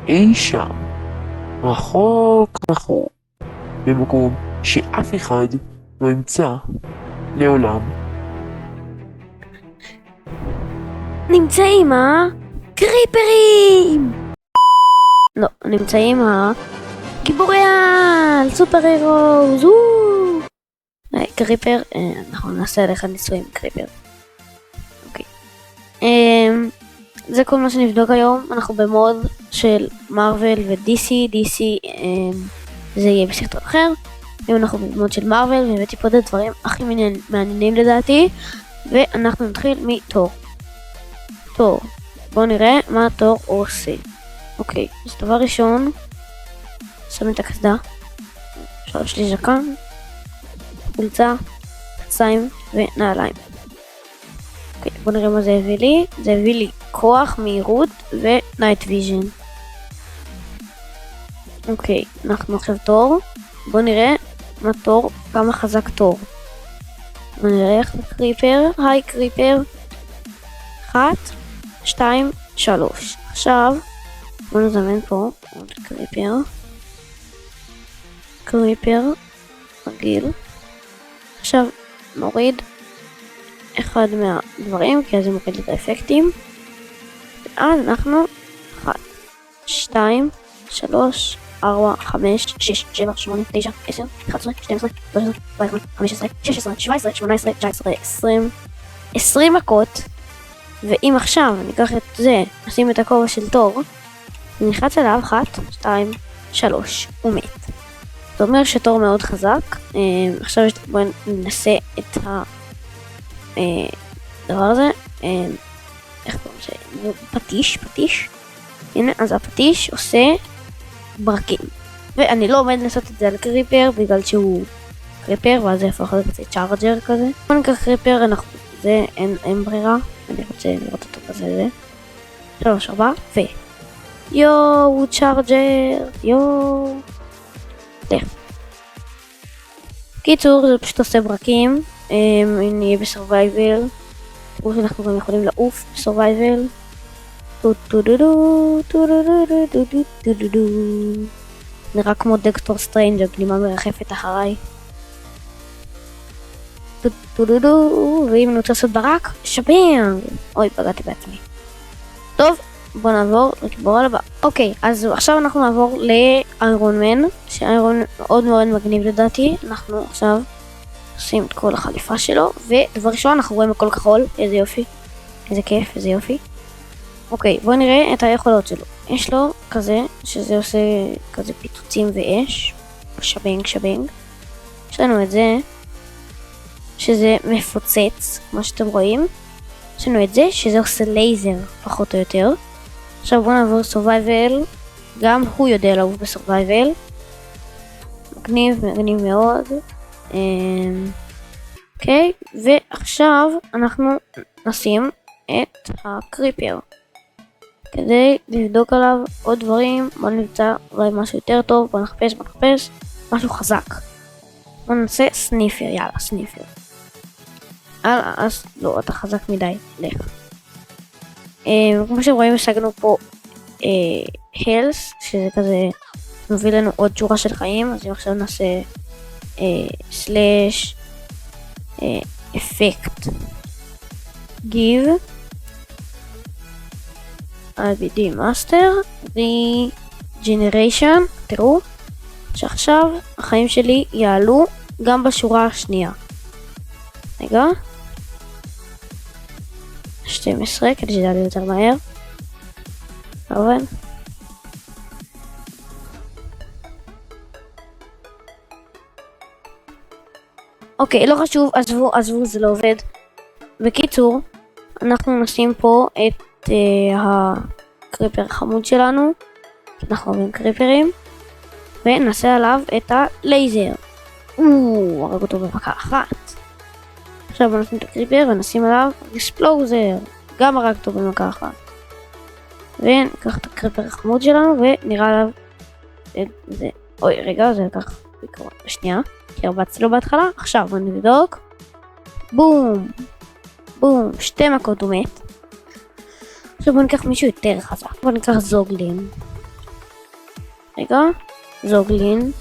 אי שם, רחוק רחוק, במקום שאף אחד לא ימצא לעולם. נמצאים קריפרים! לא, נמצאים גיבורי העל, סופר הירוז, קריפר, אנחנו נעשה עליך ניסויים קריפר. אוקיי. זה כל מה שנבדוק היום, אנחנו במוד של מרוול ו-DC, זה יהיה בסרטון אחר. היום אנחנו במוד של מרוול, והבאתי פה את הדברים הכי מעניינים לדעתי, ואנחנו נתחיל מתור. תור, בואו נראה מה תור עושה. אוקיי, אז דבר ראשון, שמים את הקסדה, יש לי ז'קן, חולצה, חציים ונעליים. אוקיי, בואו נראה מה זה הביא לי. זה הביא לי כוח, מהירות ונייט ויז'ן. אוקיי, אנחנו עכשיו תור. בואו נראה מה תור, כמה חזק תור. בואו נראה איך קריפר, היי קריפר. 1, 2, 3. עכשיו בואו נזמן פה עוד קריפר רגיל. עכשיו נוריד אחד מהדברים, כי אז זה מוריד את האפקטים, ואז אנחנו 1, 2, 3, 4, 5, 6, 7, 8, 9, 10, 11, 12, 13, 14, 15, 16, 17, 18, 19, 20 20 מכות. ואם עכשיו אני אקח את זה, נשים את הכובע של תור, ונלחץ עליו 1, 2, 3, הוא מת. זאת אומרת שתור מאוד חזק. עכשיו בואו ננסה את הדבר הזה, איך קוראים לזה? פטיש. הנה, אז הפטיש עושה ברקים. ואני לא עומד לעשות את זה על קריפר, בגלל שהוא קריפר, ואז זה יהפוך להיות צ'ארג'ר כזה. בואו ניקח קריפר, זה אין ברירה. אני רוצה לראות אותו כזה, זה 3, 4, ו... יואו, צ'ארג'ר, יואו. לך. קיצור, זה פשוט עושה ברקים. אם נהיה בסורווייבל, תראו שאנחנו גם יכולים לעוף בסורווייבל. נראה כמו דוקטור סטרנג', הגלימה מרחפת אחריי. ואם אני רוצה לעשות ברק, שבר! אוי, פגעתי בעצמי. טוב, בואו נעבור לגיבור על הבא. אוקיי, אז עכשיו אנחנו נעבור לאיירון מן, שאיירון מאוד מאוד מגניב לדעתי. אנחנו עכשיו עושים את כל החליפה שלו, ודבר ראשון אנחנו רואים הכל כחול. איזה יופי, איזה כיף, איזה יופי. אוקיי, בואו נראה את היכולות שלו. יש לו כזה, שזה עושה כזה פיצוצים ואש, שבנג. יש לנו את זה, שזה מפוצץ, כמו שאתם רואים. יש לנו את זה, שזה עושה לייזר, פחות או יותר. עכשיו בואו נעבור סורווייבל. גם הוא יודע לעוף בסורווייבל. מגניב מאוד. אוקיי, ועכשיו אנחנו נשים את הקריפר. כדי לבדוק עליו עוד דברים. בואו נמצא אולי משהו יותר טוב. בואו נחפש משהו חזק. בואו נעשה סניפר, יאללה, סניפר. אז לא, אתה חזק מדי, לך. כמו שרואים, השגנו פה הלס, שזה כזה מביא לנו עוד שורה של חיים. אז אם עכשיו נעשה סלש אפקט גיב IBD מאסטר רג'נריישן. תראו שעכשיו החיים שלי יעלו גם בשורה השנייה. רגע, 12, כדי שזה יעלה יותר מהר. עובד. אוקיי, לא חשוב, עזבו, זה לא עובד. בקיצור, אנחנו נשים פה את הקריפר החמוד שלנו, אנחנו אוהבים קריפרים, ונעשה עליו את הלייזר. הרג אותו במכה אחת. עכשיו בוא נשים את הקריפר ונשים עליו אקספלוזר, גם הרג אותו במכה אחת. וניקח את הקריפר החמוד שלנו ונראה עליו את זה. אוי, רגע, זה לקח בעיקרון בשנייה, כי הרבצתי לו בהתחלה. עכשיו בוא נבדוק. בום, בום, 2 מכות הוא מת. עכשיו בוא ניקח מישהו יותר חזק, בוא ניקח זוגלין. רגע, זוגלין.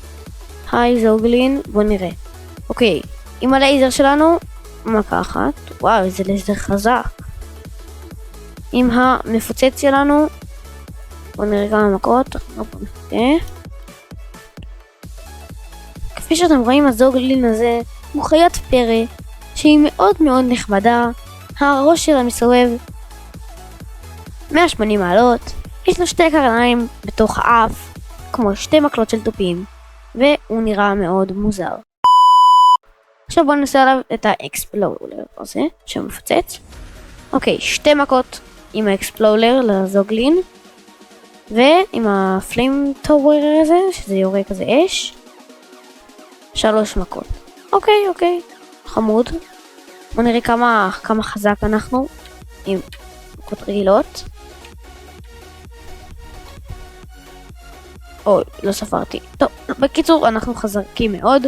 היי זוגלין, בוא נראה. אוקיי, עם הלייזר שלנו, מכה אחת. וואו, איזה לייזר חזק. עם המפוצץ שלנו, בוא נראה כמה מכות. כפי שאתם רואים, הזוגלין הזה הוא חיית פרא שהיא מאוד מאוד נחמדה. הראש שלה מסובב 180 מעלות, יש לו 2 קרניים בתוך האף, כמו 2 מקלות של תופים, והוא נראה מאוד מוזר. עכשיו בואו נעשה עליו את האקספלולר הזה, שמפוצץ. אוקיי, 2 מכות עם האקספלולר לזוגלין, ועם הפליים טאוור הזה, שזה יורה כזה אש, 3 מכות. אוקיי, חמוד. בואו נראה כמה חזק אנחנו, עם מכות רגילות. אוי, לא ספרתי. טוב, בקיצור, אנחנו חזקים מאוד.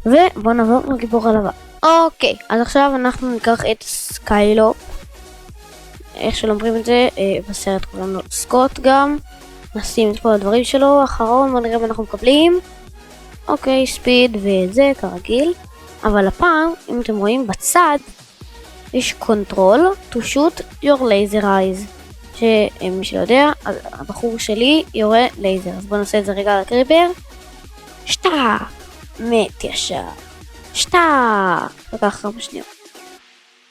ובואו נעבור לגיבור הלבן. אוקיי, אז עכשיו אנחנו ניקח את סקיילופ. איך שלא אומרים את זה, בסרט קוראים לו סקוט גם. נשים את כל הדברים שלו, אחרון, בואו נראה מה אנחנו מקבלים. אוקיי, ספיד וזה כרגיל. אבל הפעם, אם אתם רואים בצד, יש control to shoot your laser eyes. שמי שלא יודע, הבחור שלי יורה לייזר. אז בואו נעשה את זה רגע על הקריפר. שטה! מת ישר. שטה! לקח כמה שניות.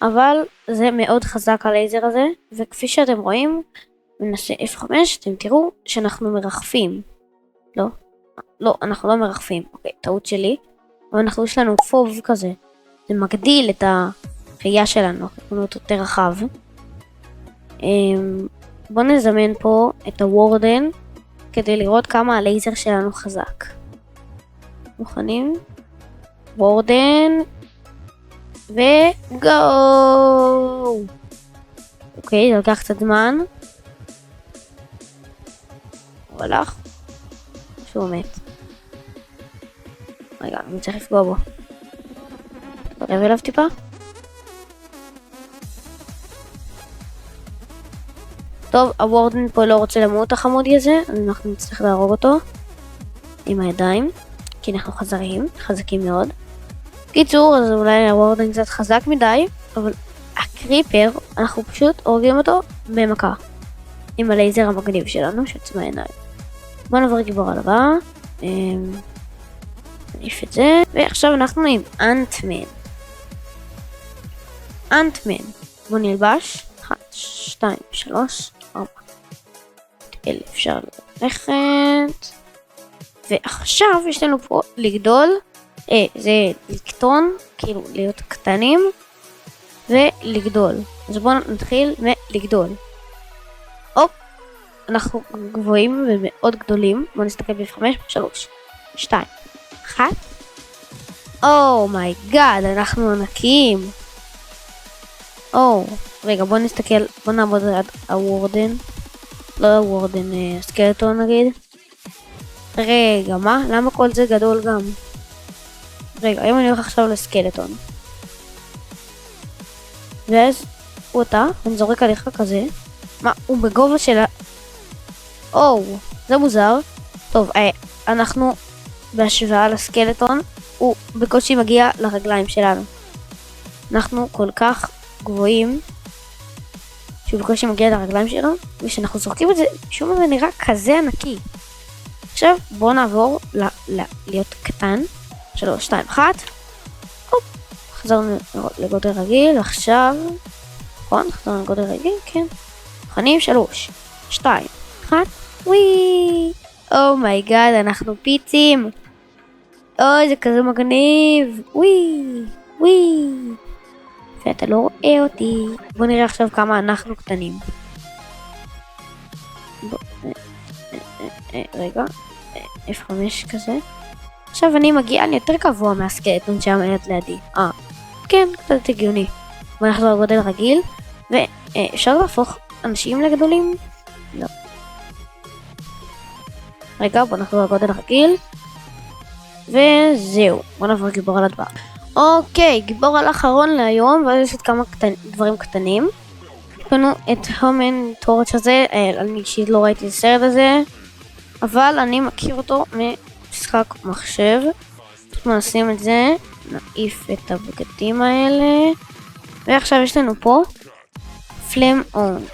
אבל זה מאוד חזק הלייזר הזה, וכפי שאתם רואים, ננסה F5, אתם תראו שאנחנו מרחפים. לא, אנחנו לא מרחפים. אוקיי, טעות שלי. אבל יש לנו פוב כזה. זה מגדיל את הראייה שלנו, אנחנו יותר רחב. בואו נזמן פה את הוורדן כדי לראות כמה הלייזר שלנו חזק. מוכנים? וורדן וגו! אוקיי, זה לקח קצת זמן. הוא הלך. שהוא מת. רגע, אני צריך לפגוע בו. תקרב אליו טיפה. טוב, הוורדן פה לא רוצה למות החמודי הזה, אז אנחנו נצטרך להרוג אותו עם הידיים, כי אנחנו חזקים מאוד. קיצור, אז אולי הוורדן קצת חזק מדי, אבל הקריפר, אנחנו פשוט הורגים אותו במכה. עם הלייזר המגניב שלנו, שיוצא מהעיניים. בואו נעבור גיבור על הבא. נעיף את זה, ועכשיו אנחנו עם אנטמן. בואו נלבש. 1, 2, 3, 4. אלה אפשר ללכת. ועכשיו יש לנו פה לגדול. זה לקטון, כאילו להיות קטנים. ולגדול. אז בואו נתחיל מלגדול. הופ. אנחנו גבוהים ומאוד גדולים. בואו נסתכל ב-5, 3, 2, 1. אומייגאד, אנחנו ענקים. רגע, בוא נסתכל, בוא נעבוד עד הוורדן. לא הוורדן, הסקלטון נגיד. רגע, מה? למה כל זה גדול גם? רגע, אם אני הולך עכשיו לסקלטון. ואז הוא אותה, אני זורק עליך כזה. מה? הוא בגובה של זה מוזר. טוב, אנחנו בהשוואה לסקלטון, הוא בקושי מגיע לרגליים שלנו. אנחנו כל כך גבוהים, שהוא בקושי מגיע לרגליים שלנו, ושאנחנו זורקים את זה, שום זה נראה כזה ענקי. עכשיו בואו נעבור להיות קטן. 3, 2, 1. חזרנו לגודל רגיל. עכשיו נכון, חזרנו לגודל רגיל, כן. מוכנים? 3, 2, 1. וואי, אומייגאד, אנחנו פיצים. זה כזה מגניב. וואי, ואתה לא רואה אותי. בוא נראה עכשיו כמה אנחנו קטנים. רגע, F5 כזה. עכשיו אני יותר גבוה מהסקלטון שעמד לידי. כן, קצת הגיוני. בוא נחזור לגודל רגיל. ואפשר להפוך אנשים לגדולים? לא. רגע, בוא נחזור לגודל רגיל. וזהו, בוא נעבור גיבור על הדבר. אוקיי, גיבור על אחרון להיום, ואז יש עוד כמה דברים קטנים. יש לנו את הומן טורץ' הזה, אני אישית לא ראיתי את הסרט הזה, אבל אני מכיר אותו ממשחק מחשב. אנחנו נשים את זה, נעיף את הבגדים האלה, ועכשיו יש לנו פה פלם און.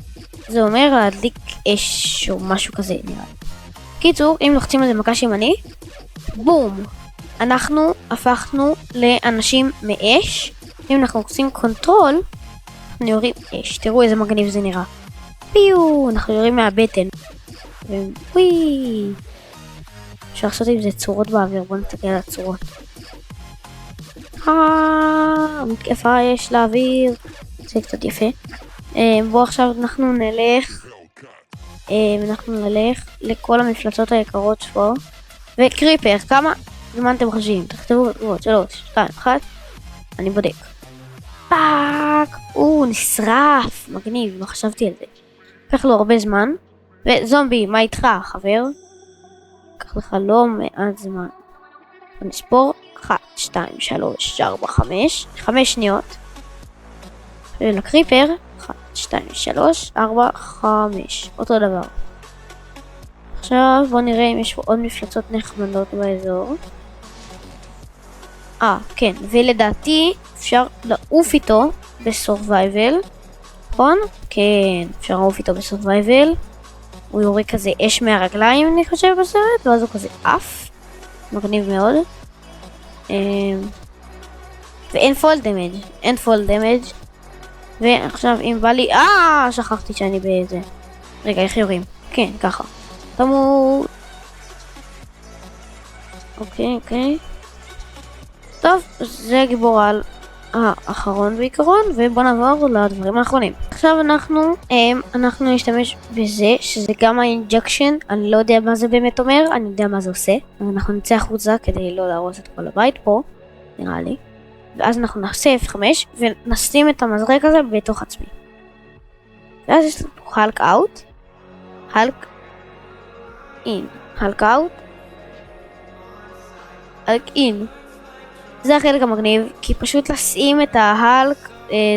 זה אומר להדליק אש או משהו כזה נראה לי. קיצור, אם לוחצים על זה מקש ימני, בום! אנחנו הפכנו לאנשים מאש. אם אנחנו עושים קונטרול, אנחנו יורים אש. תראו איזה מגניב זה נראה. פיו! אנחנו יורים מהבטן. וווי! אפשר לעשות עם זה צורות באוויר, בואו נסתכל על הצורות. מתקפה יש לאוויר. זה קצת יפה. בואו עכשיו אנחנו נלך לכל המפלצות היקרות פה. וקריפר, כמה זמן אתם חושבים? תכתבו בתגובות, 3, 2, 1. אני בודק. פאק! נשרף! מגניב, לא חשבתי על זה. לקח לו הרבה זמן. וזומבי, מה איתך, חבר? לקח לך לא מעט זמן. נספור 1, 2, 3, 4, 5. 5 שניות. ולקריפר 1, 2, 3, 4, 5. אותו דבר. עכשיו בואו נראה אם יש פה עוד מפלצות נחמדות באזור. כן, ולדעתי אפשר לעוף איתו בסורווייבל. נכון? כן, אפשר לעוף איתו בסורווייבל. הוא יורה כזה אש מהרגליים אני חושב בסרט, ואז הוא כזה עף. מגניב מאוד. ואין פול דמג', אין פול דמג'. ועכשיו אם בא לי, שכחתי שאני באיזה. רגע, איך יורים? כן, ככה. תמות. אוקיי. טוב, זה גיבור על האחרון בעיקרון, ובוא נעבור לדברים האחרונים. עכשיו אנחנו נשתמש בזה, שזה גם האינג'קשן, אני לא יודע מה זה באמת אומר, אני יודע מה זה עושה. אז אנחנו נצא החוצה כדי לא להרוס את כל הבית פה, נראה לי. ואז אנחנו נעשה F5 ונשים את המזרק הזה בתוך עצמי. ואז יש לנו הלק אאוט, הלק אין, הלק אאוט, הלק אין. זה החלק המגניב, כי פשוט לשים את ההלק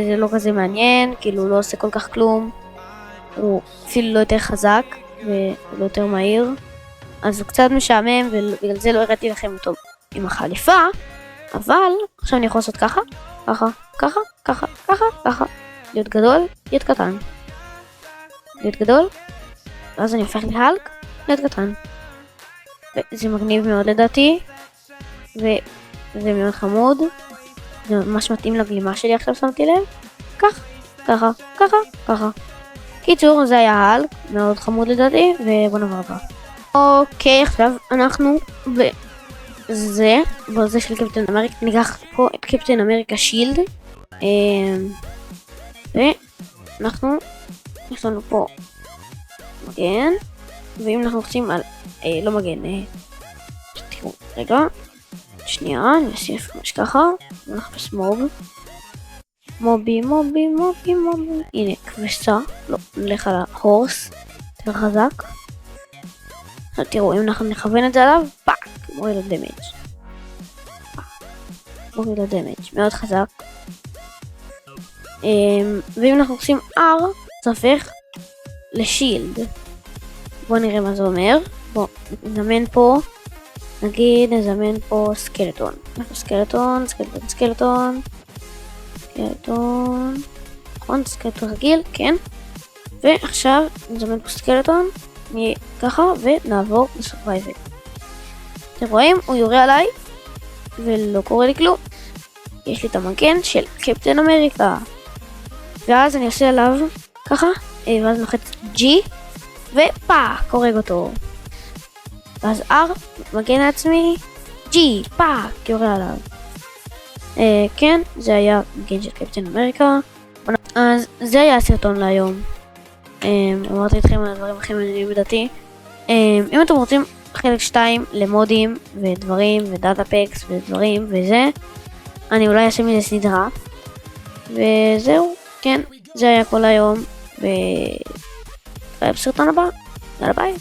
זה לא כזה מעניין, כאילו הוא לא עושה כל כך כלום. הוא אפילו לא יותר חזק ולא יותר מהיר, אז הוא קצת משעמם ובגלל זה לא הראיתי לכם אותו עם החליפה. אבל עכשיו אני יכול לעשות ככה, ככה, להיות גדול, להיות קטן, להיות גדול, ואז אני הופך להלק, להיות קטן. וזה מגניב מאוד לדעתי, וזה מאוד חמוד, זה ממש מתאים לגלימה שלי עכשיו שמתי לב, ככה. קיצור, זה היה ההלק, מאוד חמוד לדעתי, ובוא נעבור הבא. אוקיי, עכשיו אנחנו בזה של קפטן אמריקה, ניקח פה את קפטן אמריקה שילד, ואנחנו, יש לנו פה מגן, ואם אנחנו רוצים על, לא מגן, תראו, רגע, שנייה, אני אוסיף ממש ככה, ונחפש מובי, הנה, כבשה, לא, נלך על ההורס, יותר חזק. עכשיו תראו, אם אנחנו נכוון את זה עליו, פאק, מוריד לדמג', מאוד חזק. ואם אנחנו עושים R, זה הופך לשילד. בואו נראה מה זה אומר. בואו נזמן פה, נזמן פה סקלטון. סקלטון. נכון, סקלטון רגיל, כן. ועכשיו נזמן פה סקלטון, נהיה ככה, ונעבור לסורווייבל. אתם רואים? הוא יורה עליי, ולא קורה לי כלום. יש לי את המגן של קפטן אמריקה. ואז אני עושה עליו ככה, ואז נוחץ G, ופאק, הורג אותו. ואז R, מגן לעצמי, G, פאק, יורה עליו. כן, זה היה מגן של קפטן אמריקה. אז זה היה הסרטון להיום. אמרתי אתכם על הדברים הכי מעניינים לדעתי. אם אתם רוצים חלק 2 למודים ודברים ודאטה פקס ודברים וזה, אני אולי אעשה מזה סדרה. וזהו, כן, זה היה כל היום. ובסרטון הבא, יאללה ביי.